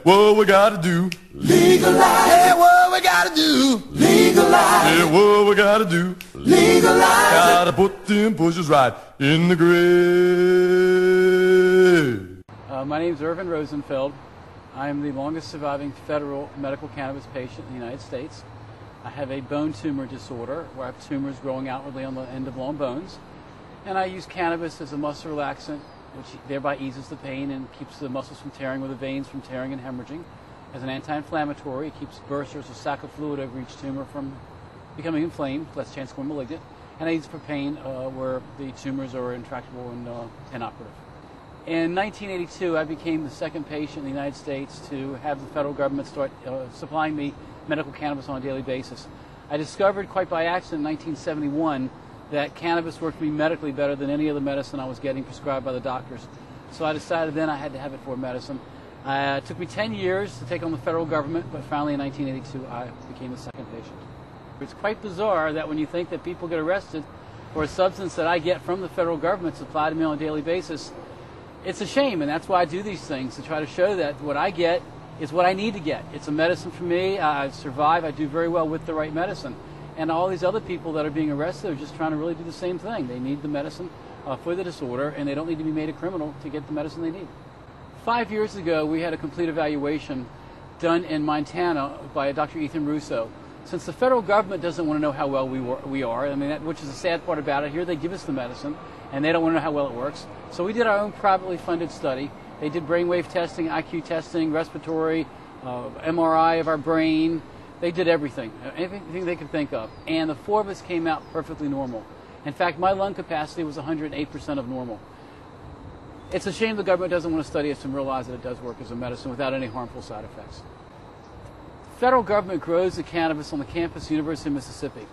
what we gotta do. Legalize. Yeah, what we gotta do. Legalize. Yeah, what we gotta do. Legalize. Gotta put them bushes right in the grave. My name is Irv Rosenfeld. I am the longest surviving federal medical cannabis patient in the United States. I have a bone tumor disorder where I have tumors growing outwardly on the end of long bones. And I use cannabis as a muscle relaxant, which thereby eases the pain and keeps the muscles from tearing or the veins from tearing and hemorrhaging. As an anti-inflammatory, it keeps bursters, a sac of fluid over each tumor from becoming inflamed, less chance of going malignant. And aids for pain where the tumors are intractable and inoperative. In 1982, I became the second patient in the United States to have the federal government start supplying me medical cannabis on a daily basis. I discovered quite by accident in 1971 that cannabis worked for me medically better than any other medicine I was getting prescribed by the doctors. So I decided then I had to have it for medicine. It took me 10 years to take on the federal government, but finally in 1982 I became the second patient. It's quite bizarre that when you think that people get arrested for a substance that I get from the federal government supplied to me on a daily basis, it's a shame, and that's why I do these things, to try to show that what I get is what I need to get. It's a medicine for me. I survive. I do very well with the right medicine. And all these other people that are being arrested are just trying to really do the same thing. They need the medicine for the disorder, and they don't need to be made a criminal to get the medicine they need. 5 years ago, we had a complete evaluation done in Montana by Dr. Ethan Russo. Since the federal government doesn't want to know how well we are, I mean, which is the sad part about it, here they give us the medicine, and they don't want to know how well it works. So we did our own privately funded study. They did brainwave testing, IQ testing, respiratory, MRI of our brain. They did everything they could think of. And the four of us came out perfectly normal. In fact, my lung capacity was 108% of normal. It's a shame the government doesn't want to study us and realize that it does work as a medicine without any harmful side effects. The federal government grows the cannabis on the campus of the University of Mississippi.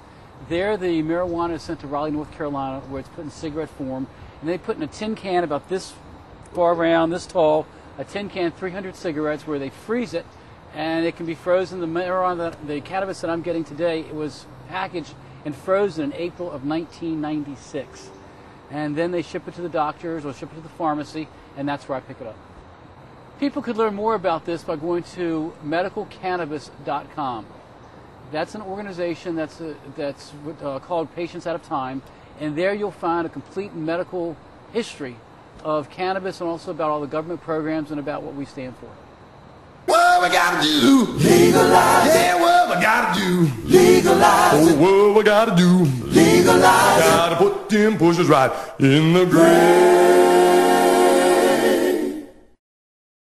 There, the marijuana is sent to Raleigh, North Carolina, where it's put in cigarette form, and they put in a tin can about this far around, this tall, a tin can, 300 cigarettes, where they freeze it, and it can be frozen. The marijuana, the cannabis that I'm getting today, it was packaged and frozen in April of 1996. And then they ship it to the doctors or ship it to the pharmacy, and that's where I pick it up. People could learn more about this by going to medicalcannabis.com. That's an organization that's called Patients Out of Time, and there you'll find a complete medical history of cannabis and also about all the government programs and about what we stand for. What we gotta do. Legalize. Yeah, what we gotta do. Legalize. Oh, what we gotta do. Legalize. Gotta put them bushes right in the grave.